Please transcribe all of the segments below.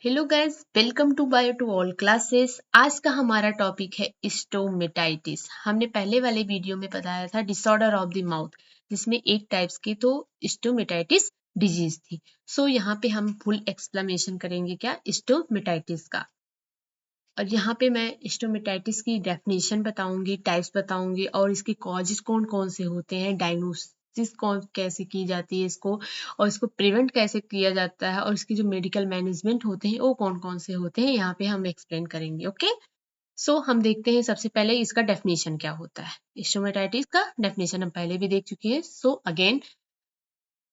Hello guys, welcome to bio to all classes. आज का हमारा टॉपिक है स्टोमेटाइटिस। हमने पहले वाले वीडियो में बताया था डिसऑर्डर ऑफ द माउथ, जिसमें एक टाइप्स की तो स्टोमेटाइटिस डिजीज थी। यहाँ पे हम फुल एक्सप्लेनेशन करेंगे क्या स्टोमेटाइटिस का। और यहाँ पे मैं स्टोमेटाइटिस की डेफिनेशन बताऊंगी, टाइप्स बताऊंगी और इसके कॉजेज कौन कौन से होते हैं, डायग्नोसिस कौन कैसे की जाती है इसको, और इसको प्रिवेंट कैसे किया जाता है, और इसकी जो मेडिकल मैनेजमेंट होते हैं वो कौन कौन से होते हैं, यहाँ पे हम एक्सप्लेन करेंगे। ओके, हम देखते हैं सबसे पहले इसका डेफिनेशन क्या होता है। स्टोमेटाइटिस का डेफिनेशन हम पहले भी देख चुके हैं। Again,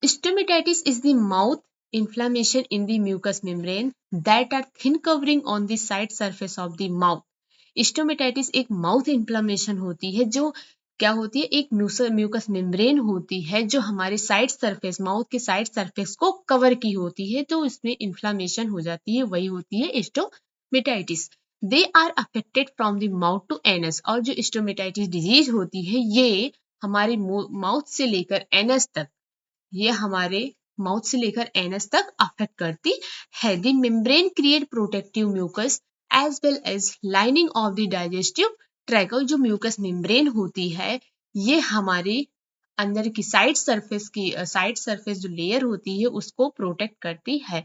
stomatitis is the mouth inflammation in the mucous membrane that are thin covering on the side surface of the mouth. Stomatitis एक माउथ इन्फ्लामेशन होती है जो क्या होती है, एक म्यूकस मेम्ब्रेन होती है जो हमारे साइड सरफेस, माउथ के साइड सरफेस को कवर की होती है, तो इसमें इन्फ्लामेशन हो जाती है, वही होती है stomatitis. They are affected from the mouth to anus. और जो स्टोमेटाइटिस डिजीज होती है ये हमारे माउथ से लेकर एनस तक, ये हमारे माउथ से लेकर एनस तक अफेक्ट करती है। The membrane create protective mucus as well as lining of the digestive tract. और जो म्यूकस मेम्ब्रेन होती है ये हमारे अंदर की साइड सरफेस जो लेयर होती है उसको प्रोटेक्ट करती है,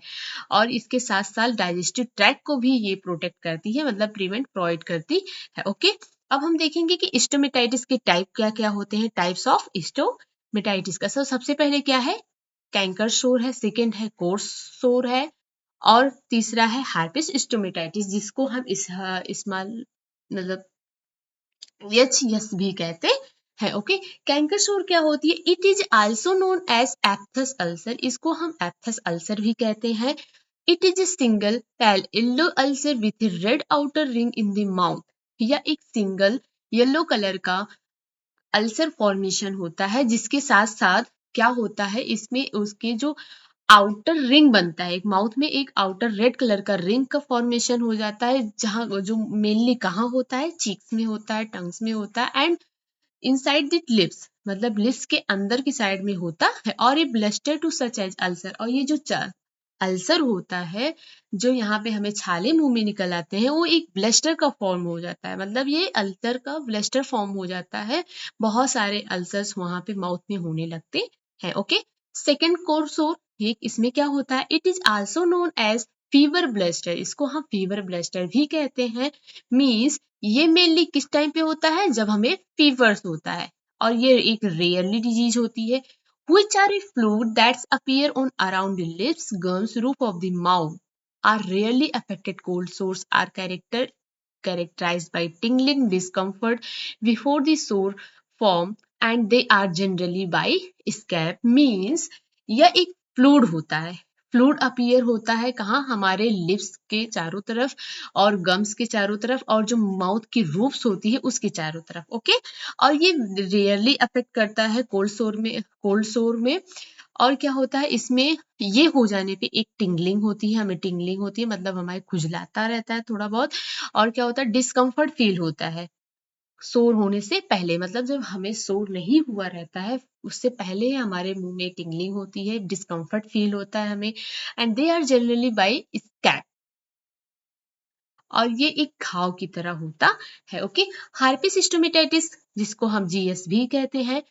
और इसके साथ साथ डाइजेस्टिव ट्रैक को भी ये प्रोटेक्ट करती है, मतलब प्रिवेंट प्रोवाइड करती है। ओके, अब हम देखेंगे कि स्टोमेटाइटिस के टाइप क्या क्या होते हैं, टाइप्स ऑफ स्टोमेटाइटिस का। सबसे पहले क्या है, कैंकर सोर है, सेकेंड है कोर्स सोर है, और तीसरा है हार्पिस स्टोमेटाइटिस, जिसको हम मतलब यस भी कहते हैं। ओके, कैंकर सोर क्या होती है, it is also known as aphthous ulcer. इसको हम एप्थस अल्सर भी कहते हैं। It is a single pale yellow ulcer with red outer ring in the mouth. या एक सिंगल येलो कलर का अल्सर फॉर्मेशन होता है, जिसके साथ साथ क्या होता है, इसमें उसके जो आउटर रिंग बनता है, एक माउथ में एक आउटर रेड कलर का रिंग का फॉर्मेशन हो जाता है, जहां जो मेनली कहाँ होता है, चीक्स में होता है, टंग्स में होता है, एंड इनसाइड द लिप्स, मतलब लिप्स के अंदर की साइड में होता है। और ये blister to such as ulcer. और ये जो अल्सर होता है, जो यहाँ पे हमें छाले मुंह में निकल आते हैं, वो एक ब्लस्टर का फॉर्म हो जाता है, मतलब ये अल्सर का ब्लस्टर फॉर्म हो जाता है। बहुत सारे अल्सर्स वहां पे माउथ में होने लगते हैं। ओके, सेकेंड कोर्स और इसमें क्या होता है, it is also known as fever blister. इसको हम फीवर ब्लस्टर भी कहते हैं। मीन्स ये मेनली किस टाइम पे होता है, जब हमें फीवर्स होता है, और ये एक रेयरली डिजीज होती है। which are a fluid that appear on around the lips, gums, roof of the mouth, are rarely affected. Cold sores are characterized by tingling discomfort before the sore form, and they are generally by scab. Means यह एक fluid होता है, fluid appear होता है कहाँ, हमारे lips के चारों तरफ और गम्स के चारों तरफ, और जो माउथ की रूफ्स होती है उसके चारों तरफ। ओके, और ये रेयरली अफेक्ट करता है कोल्ड सोर में। और क्या होता है इसमें, ये हो जाने पे एक टिंगलिंग होती है, हमें टिंगलिंग होती है, मतलब हमारे खुजलाता रहता है थोड़ा बहुत। और क्या होता है, डिस्कम्फर्ट फील होता है सोर होने से पहले, मतलब जब हमें सोर नहीं हुआ रहता है उससे पहले हमारे मुंह में टिंगलिंग होती है, डिस्कम्फर्ट फील होता है हमें, and they are generally by scab. और ये एक घाव की तरह होता है। ओके, हार्पिस स्टोमेटाइटिस, जिसको हम जीएस भी कहते हैं,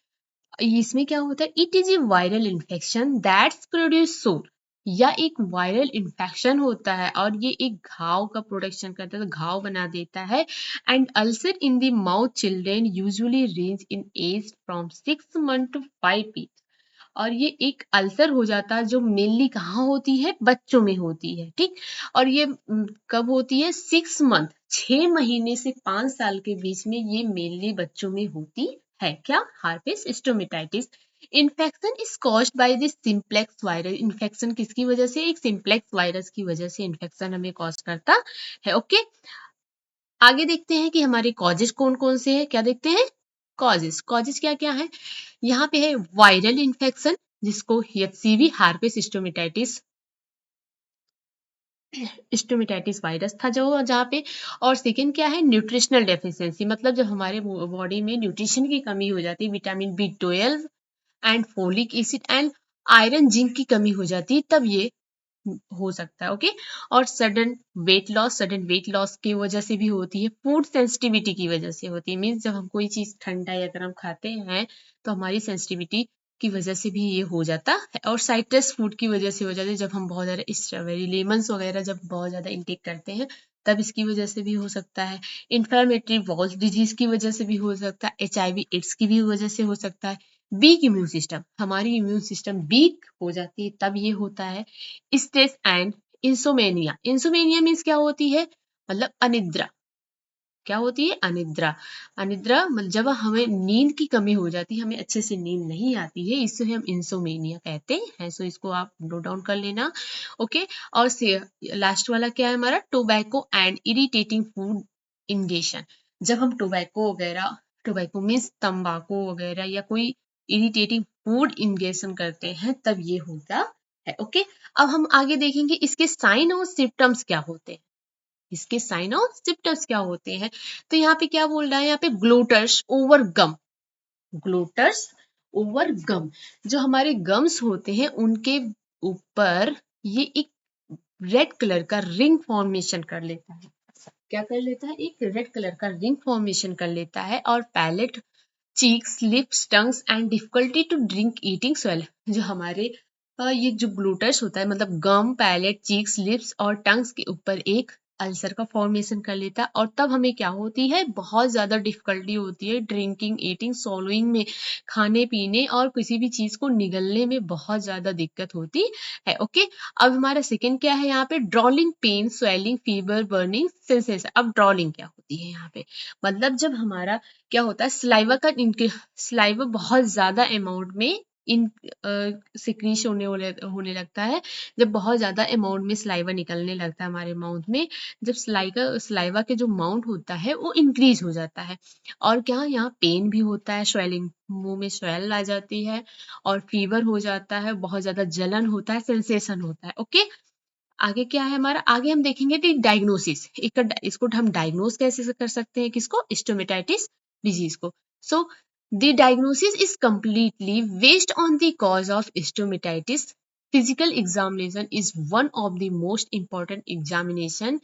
इसमें क्या होता है, it is A viral infection that's produce सोर। या एक वायरल इन्फेक्शन होता है और ये एक घाव का प्रोडक्शन करता है, तो घाव बना देता है। And ulcer in the mouth children usually range in age from 6 month to 5 year. और ये एक अल्सर हो जाता है जो मेनली कहाँ होती है, बच्चों में होती है। ठीक, और ये कब होती है, 6 मंथ, 6 महीने से 5 साल के बीच में ये मेनली बच्चों में होती है। क्या, हार्पिस stomatitis. Infection is caused by this simplex virus. Infection किसकी वजह से, एक सिंप्लेक्स वायरस की वजह से इन्फेक्शन हमें कॉज करता है। ओके, आगे देखते हैं कि हमारे कॉजेज कौन कौन से हैं। क्या देखते हैं, कॉजेज क्या क्या है। यहाँ पे है वायरल इन्फेक्शन, जिसको एचसीवी, हार्पिस स्टोमेटाइटिस वायरस था जो जहाँ पे। और सेकेंड क्या है, न्यूट्रिशनल डेफिशिएंसी, मतलब जब हमारे बॉडी में न्यूट्रिशन की कमी हो जाती है, vitamin B12 and folic acid and iron zinc की कमी हो जाती है, तब ये हो सकता है। ओके, और सडन वेट लॉस की वजह से भी होती है, फूड सेंसिटिविटी की वजह से होती है। मीन्स जब हम कोई चीज ठंडा या गर्म खाते हैं तो हमारी सेंसिटिविटी की वजह से भी ये हो जाता है, और साइट्रस फूड की वजह से हो जाता है। जब हम बहुत ज़्यादा स्ट्रॉबेरी लेमन्स वगैरह जब बहुत ज़्यादा इंटेक करते हैं तब इसकी वजह से भी हो सकता है। इन्फ्लेमेटरी बॉल डिजीज की वजह से भी हो सकता है, HIV एड्स की भी वजह से हो सकता है। वीक इम्यून सिस्टम, हमारी इम्यून सिस्टम वीक हो जाती है तब ये होता है। Stress and insomnia, insomnia means क्या होती है, मतलब अनिद्रा। क्या होती है, अनिद्रा। अनिद्रा मतलब जब हमें नींद की कमी हो जाती है, हमें अच्छे से नींद नहीं आती है, इससे हम इंसोमेनिया कहते हैं। सो इसको आप नोट डाउन कर लेना। ओके, और लास्ट वाला क्या है हमारा, tobacco and irritating food ingestion. जब हम टोबैको मीन्स तंबाकू वगैरह या कोई इरिटेटिंग फूड इंगेशन करते हैं तब ये होता है। ओके, अब हम आगे देखेंगे इसके साइन और सिम्टम्स क्या होते हैं। इसके साइन और सिम्टम्स क्या होते हैं, तो यहाँ पे क्या बोल रहा है, यहाँ पे ग्लोटर्स ओवर गम, ग्लोटर्स ओवर गम। जो हमारे गम्स होते हैं उनके ऊपर ये एक रेड कलर का रिंग फॉर्मेशन कर लेता है। क्या कर लेता है, एक रेड कलर का रिंग फॉर्मेशन कर लेता है। और palate, cheeks, lips, tongues and difficulty to drink eating swell. जो हमारे ये जो ग्लूटर्स होता है, मतलब गम, पैलेट, चीक्स, लिप्स और टंग्स के ऊपर एक अल्सर का फॉर्मेशन कर लेता है, और तब हमें क्या होती है, बहुत ज्यादा डिफिकल्टी होती है ड्रिंकिंग, ईटिंग, सॉलोइंग में, खाने पीने और किसी भी चीज को निगलने में बहुत ज्यादा दिक्कत होती है। ओके, अब हमारा सेकंड क्या है यहाँ पे, drooling, pain, swelling, fever, burning sensation. अब ड्रॉलिंग क्या होती है यहाँ पे, मतलब जब हमारा क्या होता है, स्लाइवा बहुत ज्यादा अमाउंट में इन सिक्रीश होने लगता है। जब बहुत ज्यादा अमाउंट में स्लाइवा निकलने लगता है हमारे माउथ में, जब स्लाइवा के जो अमाउंट होता है वो इंक्रीज हो जाता है। और क्या, यहाँ पेन भी होता है, स्वेलिंग, मुंह में स्वेल आ जाती है, और फीवर हो जाता है, बहुत ज्यादा जलन होता है, सेंसेशन होता है। ओके, आगे क्या है हमारा, आगे हम देखेंगे कि डायग्नोसिस, इसको हम डायग्नोस कैसे कर सकते हैं, किसको, स्टोमेटाइटिस डिजीज को। So the diagnosis is completely based on the cause of stomatitis. Physical examination is one of the most important examination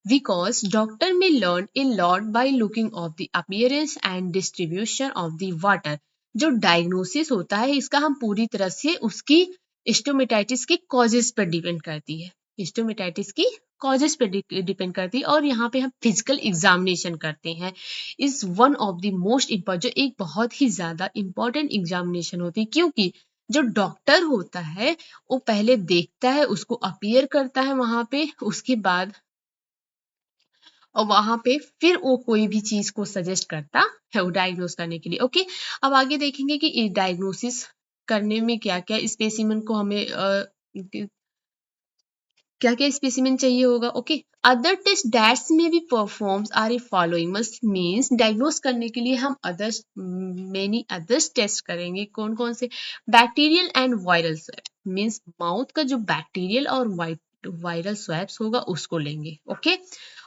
because doctor may learn a lot by looking of the appearance and distribution of the water। जो diagnosis होता है इसका हम पूरी तरह से उसकी stomatitis के कॉजेस पर डिपेंड करती है, हिस्टोमेटाइटिस की कॉजेस पे डिपेंड करती है। और यहाँ पे हम फिजिकल एग्जामिनेशन करते हैं, is one of the most important, जो एक बहुत ही ज्यादा इंपॉर्टेंट एग्जामिनेशन होती है, क्योंकि जो डॉक्टर होता है वो पहले देखता है, उसको अपीयर करता है वहां पे, उसके बाद और वहां पे फिर वो कोई भी चीज को सजेस्ट करता है वो डायग्नोस करने के लिए। ओके, अब आगे देखेंगे कि डायग्नोसिस करने में क्या क्या स्पेसिमेन को हमें क्या क्या स्पेसिमेन चाहिए होगा। Okay, other test that's may be performs are a following, must means diagnose करने के लिए हम अदर्स, मेनी अदर्स टेस्ट करेंगे। कौन कौन से, bacterial and viral swab, means mouth का जो बैक्टीरियल और वायरल स्वैब्स होगा उसको लेंगे। ओके,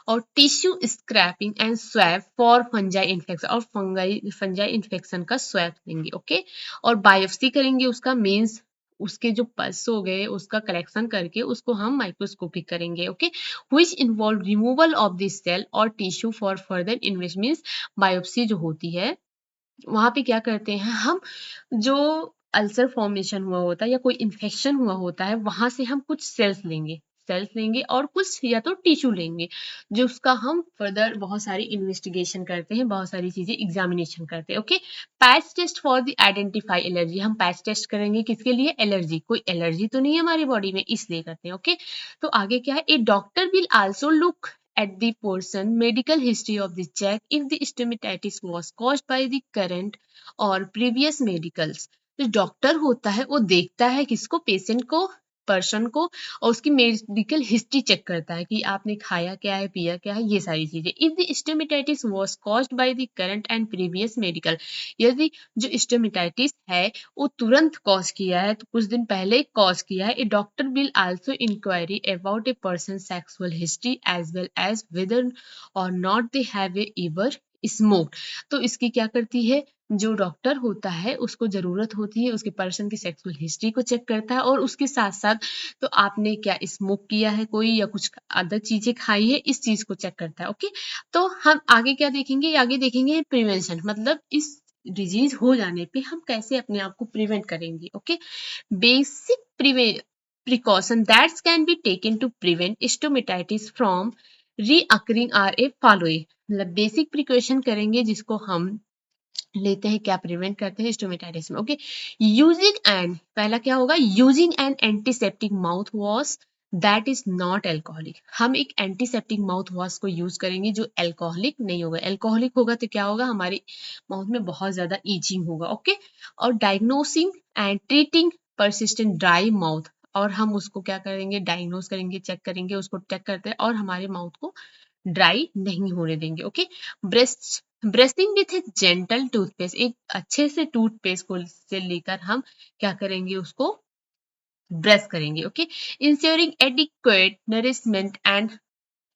और tissue scraping and swab for fungi infection, और फंजाई इन्फेक्शन का स्वैब लेंगे। ओके, और बायोप्सी करेंगे उसका, मीन्स उसके जो पल्स हो गए उसका कलेक्शन करके उसको हम माइक्रोस्कोपिक करेंगे। Okay, which involve removal of the cell और tissue for further invest, means biopsy जो होती है वहां पे क्या करते हैं हम, जो अल्सर फॉर्मेशन हुआ होता है या कोई इन्फेक्शन हुआ होता है वहां से हम कुछ सेल्स लेंगे और कुछ या तो टिश्यू लेंगे, जो उसका हम फर्दर बहुत सारी इन्वेस्टिगेशन करते हैं, बहुत सारी चीजें एग्जामिनेशन करते हैं। Okay, patch test for the identify allergy, हम पैच टेस्ट करेंगे किसके लिए, एलर्जी, कोई एलर्जी तो नहीं है हमारी बॉडी में इसलिए करते हैं। ओके, तो आगे क्या है, a doctor will also look at the person medical history of the check if the stomatitis was caused by the current और previous medicals। जो डॉक्टर होता है वो देखता है किसको, पेशेंट को, पर्सन को, और उसकी मेडिकल हिस्ट्री चेक करता है कि आपने खाया क्या है, पिया क्या है, ये सारी चीजें। If the stomatitis was caused by the current and previous medical, यदि जो स्टोमेटाइटिस है वो तुरंत कॉज किया है, तो कुछ दिन पहले कॉज किया है, a doctor will also inquiry about a person sexual history as well as whether or not they have a ever smoke. तो इसकी क्या करती है, जो डॉक्टर होता है उसको ज़रूरत होती है उसके पर्सन की सेक्सुअल हिस्ट्री को चेक करता है, और उसके साथ-साथ तो आपने क्या स्मोक किया है कोई या कुछ अदर चीज़ें खाई है, इस चीज़ को चेक करता है। ओके, तो हम आगे क्या देखेंगे, आगे देखेंगे प्रिवेंशन, मतलब इस डिजीज़ हो जाने पे हम कैसे अपने आप को प्रिवेंट करेंगे। Okay, basic precaution that can be taken to prevent stomatitis from reoccurring are a following, मतलब बेसिक प्रिकॉशन करेंगे जिसको हम लेते हैं, क्या प्रिवेंट करते हैं स्टोमेटाइटिस में। ओके, यूजिंग एंड, पहला क्या होगा, using N antiseptic mouth wash that is not alcoholic. हम एक एंटीसेप्टिक माउथ वॉश को यूज करेंगे जो एल्कोहलिक नहीं होगा। एल्कोहलिक होगा तो क्या होगा, हमारे माउथ में बहुत ज्यादा ईचिंग होगा। ओके, और diagnosing and treating persistent dry mouth, और हम उसको क्या करेंगे, डायग्नोस करेंगे, चेक करेंगे, उसको चेक करते हैं और हमारे माउथ को ड्राई नहीं होने देंगे। Okay, breast brushing with A gentle toothpaste, एक अच्छे से टूथपेस्ट को से लेकर हम क्या करेंगे, उसको ब्रश करेंगे। Okay, ensuring adequate nourishment and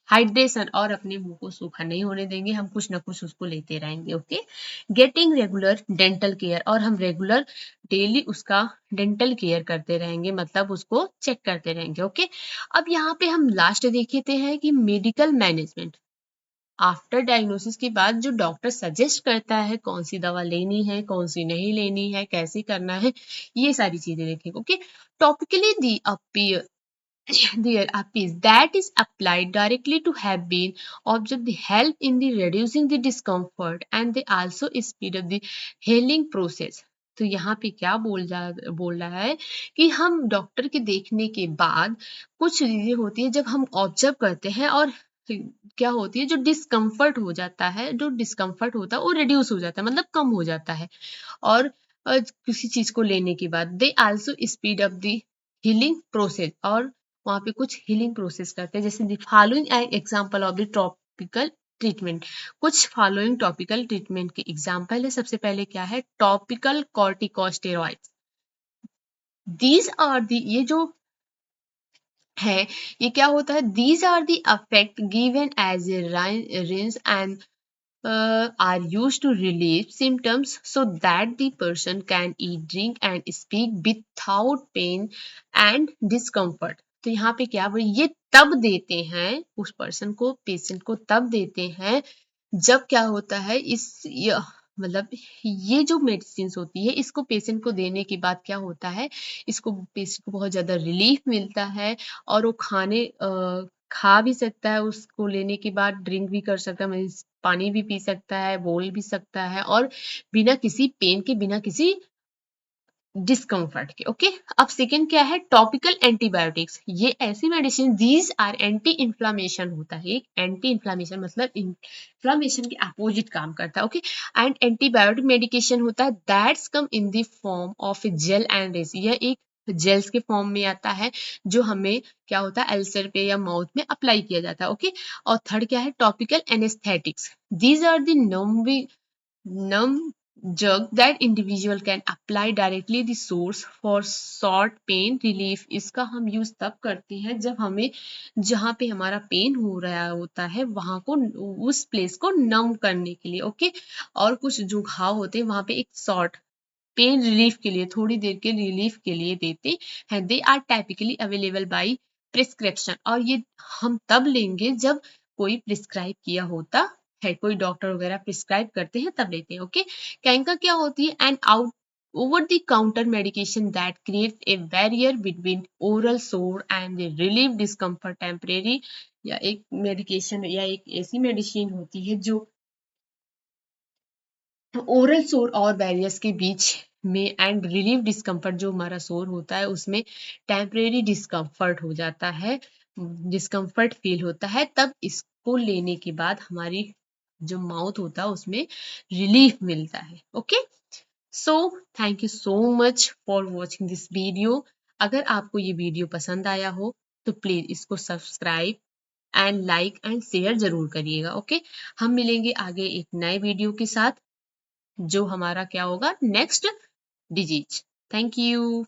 hydration, और अपने मुंह को सूखा नहीं होने देंगे, हम कुछ ना कुछ उसको लेते रहेंगे। Okay, getting regular dental care, और हम रेगुलर डेली उसका डेंटल केयर करते रहेंगे, मतलब उसको चेक करते रहेंगे। ओके, अब यहाँ पे हम लास्ट देखते हैं कि मेडिकल मैनेजमेंट आफ्टर डायग्नोसिस के बाद जो डॉक्टर सजेस्ट करता है कौन सी दवा लेनी है, कौन सी नहीं लेनी है, कैसे करना है, ये सारी चीजें देखेंगे। Okay, topically the appear there appears that is applied directly to have been observed the help in the reducing the discomfort and they also speed up the healing process। तो यहाँ पे क्या बोल रहा है कि हम डॉक्टर के देखने के बाद कुछ चीजें होती है जब हम ऑब्जर्व करते हैं, और क्या होती है, जो डिस्कम्फर्ट हो जाता है, जो डिस्कम्फर्ट होता है वो रिड्यूस हो जाता है, मतलब कम हो जाता है। और किसी चीज को लेने के बाद they also speed up the healing process, और वहाँ पे कुछ हीलिंग प्रोसेस करते हैं। जैसे the following example of the topical treatment, कुछ फॉलोइंग टॉपिकल ट्रीटमेंट के एग्जांपल है। सबसे पहले क्या है, topical corticosteroids, these are the, ये जो है ये क्या होता है, these are the affect given as a rinse and are used to relieve symptoms so that the person can eat, drink and speak without pain and discomfort। तो यहाँ पे क्या बोले, ये तब देते हैं उस पर्सन को, पेशेंट को तब देते हैं जब क्या होता है, मतलब ये जो मेडिसिन होती है इसको पेशेंट को देने के बाद क्या होता है, इसको पेशेंट को बहुत ज्यादा रिलीफ मिलता है, और वो खा भी सकता है, उसको लेने के बाद ड्रिंक भी कर सकता है, मीन्स पानी भी पी सकता है, बोल भी सकता है, और बिना किसी पेन के, बिना किसी डिस्कम्फर्ट के। ओके, अब सेकेंड क्या है, टॉपिकल एंटीबायोटिक्स, ये ऐसी medicine, these are anti inflammation होता है, एक एंटी इन्फ्लामेशन मतलब इन्फ्लामेशन के अपोजिट काम करता है। ओके, एंड एंटीबायोटिक मेडिकेशन होता है that's come in the form of gel and रेस, यह एक जेल्स के फॉर्म में आता है जो हमें क्या होता है, अल्सर पे या माउथ में अप्लाई किया जाता है। ओके, और थर्ड क्या है, topical anaesthetics, these are the numb drug that individual can apply directly the source for short pain relief। इसका हम यूज तब करते हैं जब हमें, जहाँ पे हमारा पेन हो रहा होता है वहां को, उस प्लेस को नम करने के लिए। ओके, और कुछ जो घाव होते हैं वहां पे एक शॉर्ट पेन रिलीफ के लिए, थोड़ी देर के रिलीफ के लिए देते हैं। They are typically available by prescription, और ये हम तब लेंगे जब कोई प्रिस्क्राइब किया होता है, कोई डॉक्टर वगैरह प्रिस्क्राइब करते हैं तब लेते हैं। ओके, कैंकर क्या होती है, and out over the counter medication that create a barrier between oral सोर एंड रिलीव डिस्कम्फर्ट टेम्परेरी, या एक मेडिकेशन या एक ऐसी मेडिसिन होती है जो ओरल सोर और बैरियर्स के बीच में एंड रिलीव डिस्कम्फर्ट, जो हमारा सोर होता है उसमें टेम्परेरी डिस्कम्फर्ट हो जाता है, डिस्कम्फर्ट फील होता है, तब इसको लेने के बाद हमारी जो माउथ होता है उसमें रिलीफ मिलता है। Okay, so thank you so much for watching this video. अगर आपको ये वीडियो पसंद आया हो तो प्लीज इसको subscribe and like and share जरूर करिएगा। ओके, हम मिलेंगे आगे एक नए वीडियो के साथ, जो हमारा क्या होगा, नेक्स्ट डिजीज। Thank you.